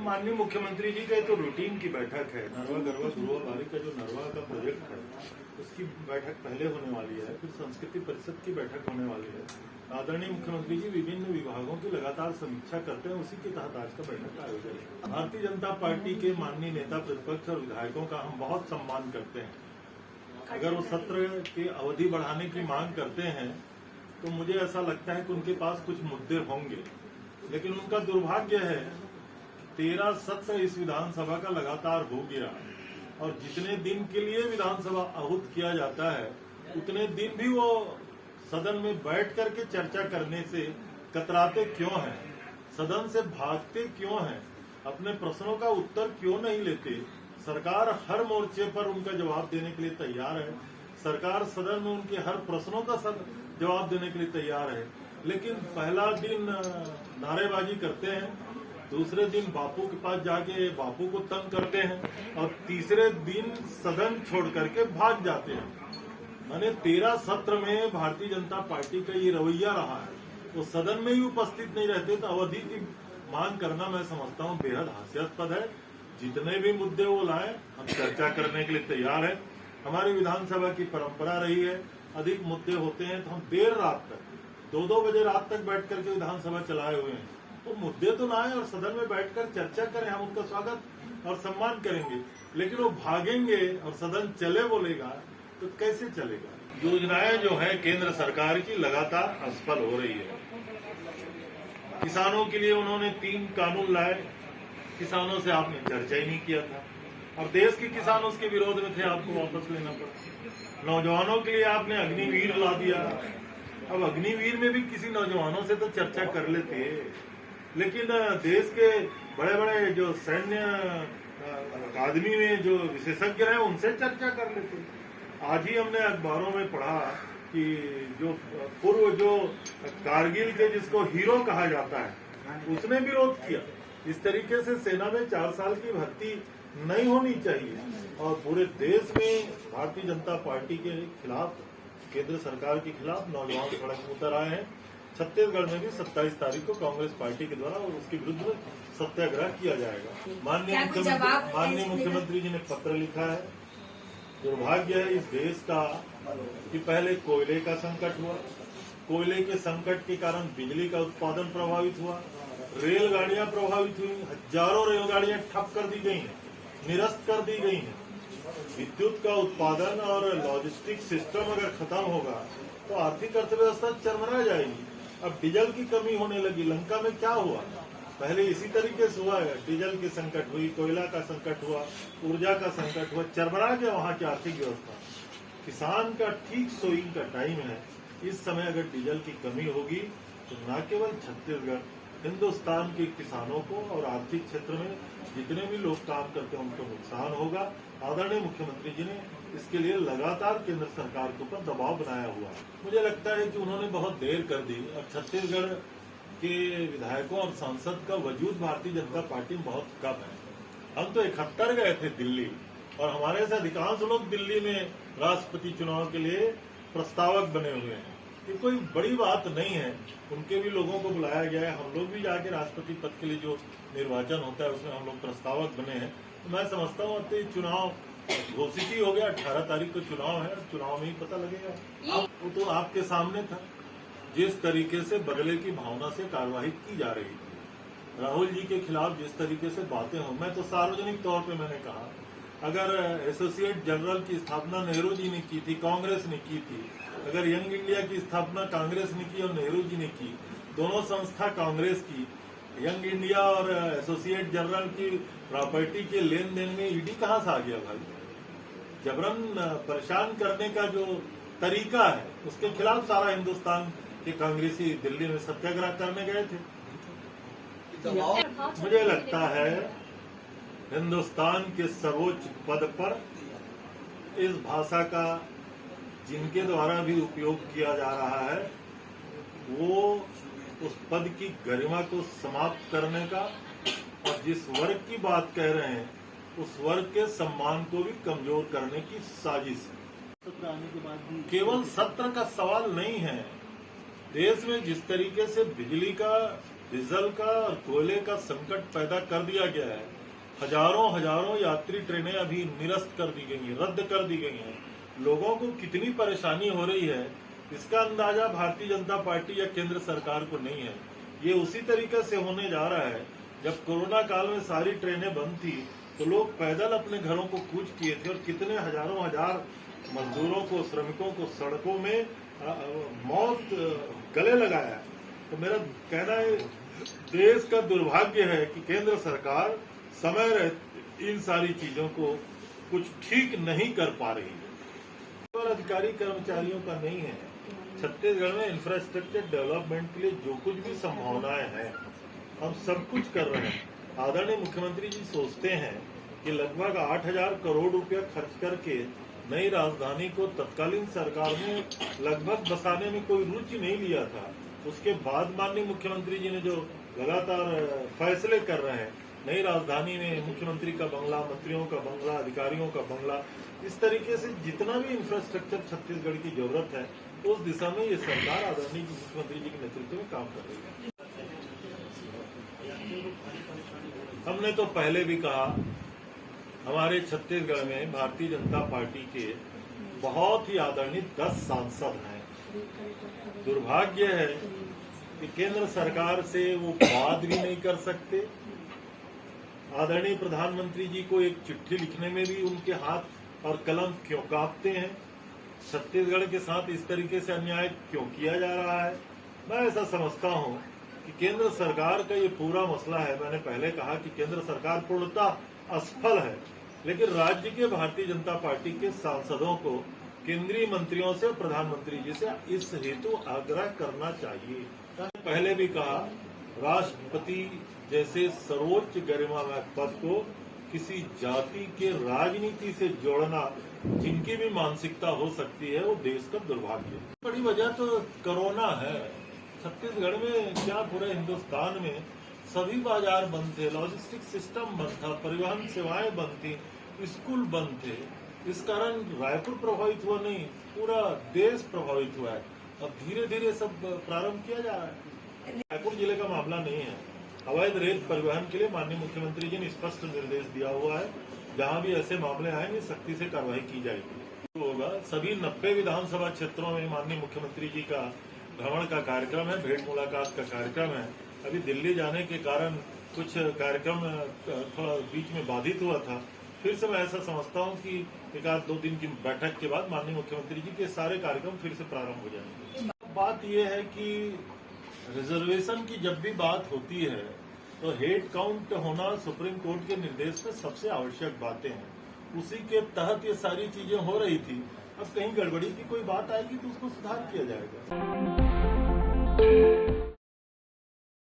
माननीय मुख्यमंत्री जी का तो रूटीन की बैठक है। नरवा गरवा गुरुआ बारी का जो नरवा का प्रोजेक्ट है उसकी बैठक पहले होने वाली है, फिर संस्कृति परिषद की बैठक होने वाली है। आदरणीय मुख्यमंत्री जी विभिन्न विभागों की लगातार समीक्षा करते हैं, उसी के तहत आज का बैठक का आयोजन है। भारतीय जनता पार्टी के माननीय नेता प्रतिपक्ष और विधायकों का हम बहुत सम्मान करते हैं। अगर वो सत्र की अवधि बढ़ाने की मांग करते हैं तो मुझे ऐसा लगता है कि उनके पास कुछ मुद्दे होंगे, लेकिन उनका दुर्भाग्य है 13 सत्र इस विधानसभा का लगातार हो गया और जितने दिन के लिए विधानसभा आहूत किया जाता है उतने दिन भी वो सदन में बैठ करके चर्चा करने से कतराते क्यों हैं, सदन से भागते क्यों हैं, अपने प्रश्नों का उत्तर क्यों नहीं लेते। सरकार हर मोर्चे पर उनका जवाब देने के लिए तैयार है, सरकार सदन में उनके हर प्रश्नों का जवाब देने के लिए तैयार है, लेकिन पहला दिन नारेबाजी करते हैं, दूसरे दिन बापू के पास जाके बापू को तंग करते हैं और तीसरे दिन सदन छोड़ करके भाग जाते हैं। मैंने 13 सत्र में भारतीय जनता पार्टी का ये रवैया रहा है, वो सदन में ही उपस्थित नहीं रहते तो अवधि की मांग करना मैं समझता हूँ बेहद हास्यास्पद है। जितने भी मुद्दे वो लाए हम चर्चा करने के लिए तैयार है। हमारी विधानसभा की परंपरा रही है, अधिक मुद्दे होते हैं तो हम देर रात तक 2-2 बजे रात तक बैठ करके विधानसभा चलाए हुए हैं। वो मुद्दे तो लाए और सदन में बैठकर चर्चा करें, हम उनका स्वागत और सम्मान करेंगे, लेकिन वो भागेंगे और सदन चले बोलेगा तो कैसे चलेगा। योजनाएं जो है केंद्र सरकार की लगातार असफल हो रही है। किसानों के लिए उन्होंने 3 कानून लाए, किसानों से आपने चर्चा ही नहीं किया था और देश के किसान उसके विरोध में थे, आपको वापस लेना पड़ा। नौजवानों के लिए आपने अग्निवीर ला दिया, अब अग्निवीर में भी किसी नौजवानों से तो चर्चा कर लेते, लेकिन देश के बड़े बड़े जो सैन्य अकादमी में जो विशेषज्ञ हैं उनसे चर्चा कर लेते। आज ही हमने अखबारों में पढ़ा कि जो पूर्व जो कारगिल के जिसको हीरो कहा जाता है उसने विरोध किया। इस तरीके से सेना में 4 साल की भर्ती नहीं होनी चाहिए और पूरे देश में भारतीय जनता पार्टी के खिलाफ, केंद्र सरकार के खिलाफ नौजवान सड़क में उतर आए हैं। छत्तीसगढ़ में भी 27 तारीख को कांग्रेस पार्टी के द्वारा उसके विरुद्ध में सत्याग्रह किया जाएगा। माननीय मुख्यमंत्री जी ने पत्र लिखा है। दुर्भाग्य है इस देश का कि पहले कोयले का संकट हुआ, कोयले के संकट के कारण बिजली का उत्पादन प्रभावित हुआ, रेलगाड़ियां प्रभावित हुई, हजारों रेलगाड़ियां ठप कर दी गई हैं, निरस्त कर दी गई हैं। विद्युत का उत्पादन और लॉजिस्टिक सिस्टम अगर खत्म होगा तो आर्थिक अर्थव्यवस्था चरमरा जाएगी। अब डीजल की कमी होने लगी। लंका में क्या हुआ, पहले इसी तरीके से हुआ है, डीजल की संकट हुई, कोयला का संकट हुआ, ऊर्जा का संकट हुआ, चरमरा गया वहां की आर्थिक व्यवस्था। किसान का ठीक सोइंग का टाइम है, इस समय अगर डीजल की कमी होगी तो न केवल छत्तीसगढ़, हिंदुस्तान के किसानों को और आर्थिक क्षेत्र में जितने भी लोग काम करते हैं उनको नुकसान होगा। आदरणीय मुख्यमंत्री जी ने इसके लिए लगातार केंद्र सरकार के ऊपर दबाव बनाया हुआ है। मुझे लगता है कि उन्होंने बहुत देर कर दी और छत्तीसगढ़ के विधायकों और सांसद का वजूद भारतीय जनता पार्टी में बहुत कम है। हम तो 71 गए थे दिल्ली और हमारे से अधिकांश लोग दिल्ली में राष्ट्रपति चुनाव के लिए प्रस्तावक बने हुए हैं। ये कोई बड़ी बात नहीं है, उनके भी लोगों को बुलाया गया है। हम लोग भी जाके राष्ट्रपति पद के लिए जो निर्वाचन होता है उसमें हम लोग प्रस्तावक बने हैं। तो मैं समझता हूँ अब तो चुनाव घोषित ही हो गया, 18 तारीख को चुनाव है, चुनाव में ही पता लगेगा। वो तो आपके सामने था, जिस तरीके से बदले की भावना से कार्यवाही की जा रही थी, राहुल जी के खिलाफ जिस तरीके से बातें हो, मैं तो सार्वजनिक तौर पे मैंने कहा अगर एसोसिएट जनरल की स्थापना नेहरू जी ने की थी, कांग्रेस ने की थी, अगर यंग इंडिया की स्थापना कांग्रेस ने की और नेहरू जी ने की, दोनों संस्था कांग्रेस की, यंग इंडिया और एसोसिएट जनरल की प्रॉपर्टी के लेन देन में ईडी कहाँ से आ गया भाई। जबरन परेशान करने का जो तरीका है उसके खिलाफ सारा हिंदुस्तान के कांग्रेसी दिल्ली में सत्याग्रह करने गए थे। मुझे लगता है हिंदुस्तान के सर्वोच्च पद पर इस भाषा का जिनके द्वारा भी उपयोग किया जा रहा है वो उस पद की गरिमा को समाप्त करने का और जिस वर्ग की बात कह रहे हैं उस वर्ग के सम्मान को भी कमजोर करने की साजिश है। सत्र आने के बाद भी केवल सत्र का सवाल नहीं है, देश में जिस तरीके से बिजली का डीजल का और कोयले का संकट पैदा कर दिया गया है। हजारों यात्री ट्रेनें अभी निरस्त कर दी गई हैं, रद्द कर दी गई हैं। लोगों को कितनी परेशानी हो रही है इसका अंदाजा भारतीय जनता पार्टी या केंद्र सरकार को नहीं है। ये उसी तरीके से होने जा रहा है। जब कोरोना काल में सारी ट्रेनें बंद थी तो लोग पैदल अपने घरों को कूच किए थे और कितने हजारों हजार मजदूरों को, श्रमिकों को सड़कों में मौत गले लगाया। तो मेरा कहना है देश का दुर्भाग्य है कि केंद्र सरकार समय रहते इन सारी चीजों को कुछ ठीक नहीं कर पा रही है। केवल अधिकारी कर्मचारियों का नहीं है, छत्तीसगढ़ में इंफ्रास्ट्रक्चर डेवलपमेंट के लिए जो कुछ भी संभावनाएं हैं हम सब कुछ कर रहे हैं। आदरणीय मुख्यमंत्री जी सोचते हैं कि लगभग 8,000 करोड़ रुपया खर्च करके नई राजधानी को तत्कालीन सरकार ने लगभग बसाने में कोई रुचि नहीं लिया था। उसके बाद माननीय मुख्यमंत्री जी ने जो लगातार फैसले कर रहे हैं, नई राजधानी में मुख्यमंत्री का बंगला, मंत्रियों का बंगला, अधिकारियों का बंगला, इस तरीके से जितना भी इंफ्रास्ट्रक्चर छत्तीसगढ़ की जरूरत है उस दिशा में ये सरकार आदरणीय मुख्यमंत्री जी के नेतृत्व में काम कर रही है। हमने तो पहले भी कहा हमारे छत्तीसगढ़ में भारतीय जनता पार्टी के बहुत ही आदरणीय 10 सांसद हैं। दुर्भाग्य है कि केंद्र सरकार से वो बात भी नहीं कर सकते। आदरणीय प्रधानमंत्री जी को एक चिट्ठी लिखने में भी उनके हाथ और कलम क्यों कांपते हैं? छत्तीसगढ़ के साथ इस तरीके से अन्याय क्यों किया जा रहा है? मैं ऐसा समझता हूं कि केंद्र सरकार का ये पूरा मसला है। मैंने पहले कहा कि केंद्र सरकार पूर्णतः असफल है, लेकिन राज्य के भारतीय जनता पार्टी के सांसदों को केंद्रीय मंत्रियों से, प्रधानमंत्री जी से इस हेतु आग्रह करना चाहिए। पहले भी कहा राष्ट्रपति जैसे सर्वोच्च गरिमामय पद को किसी जाति के राजनीति से जोड़ना जिनकी भी मानसिकता हो सकती है वो देश का दुर्भाग्य है। बड़ी वजह तो कोरोना है। छत्तीसगढ़ में क्या पूरे हिंदुस्तान में सभी बाजार बंद थे, लॉजिस्टिक सिस्टम बंद था, परिवहन सेवाएं बंद थी, स्कूल बंद थे। इस कारण रायपुर प्रभावित हुआ नहीं, पूरा देश प्रभावित हुआ है। अब धीरे धीरे सब प्रारंभ किया जा रहा है। रायपुर जिले का मामला नहीं है। अवैध रेत परिवहन के लिए माननीय मुख्यमंत्री जी ने स्पष्ट निर्देश दिया हुआ है, जहां भी ऐसे मामले आएंगे सख्ती से कार्रवाई की जाएगी। होगा सभी 90 विधानसभा क्षेत्रों में माननीय मुख्यमंत्री जी का भ्रमण का कार्यक्रम है, भेंट मुलाकात का कार्यक्रम है। अभी दिल्ली जाने के कारण कुछ कार्यक्रम थोड़ा बीच में बाधित हुआ था। फिर से मैं ऐसा समझता हूं कि 1-2 दिन की बैठक के बाद माननीय मुख्यमंत्री जी के सारे कार्यक्रम फिर से प्रारंभ हो जाएंगे। बात यह है कि रिजर्वेशन की जब भी बात होती है तो हेड काउंट होना सुप्रीम कोर्ट के निर्देश में सबसे आवश्यक बातें हैं। उसी के तहत ये सारी चीजें हो रही थी। अब कहीं गड़बड़ी की कोई बात आएगी तो उसको सुधार किया जाएगा।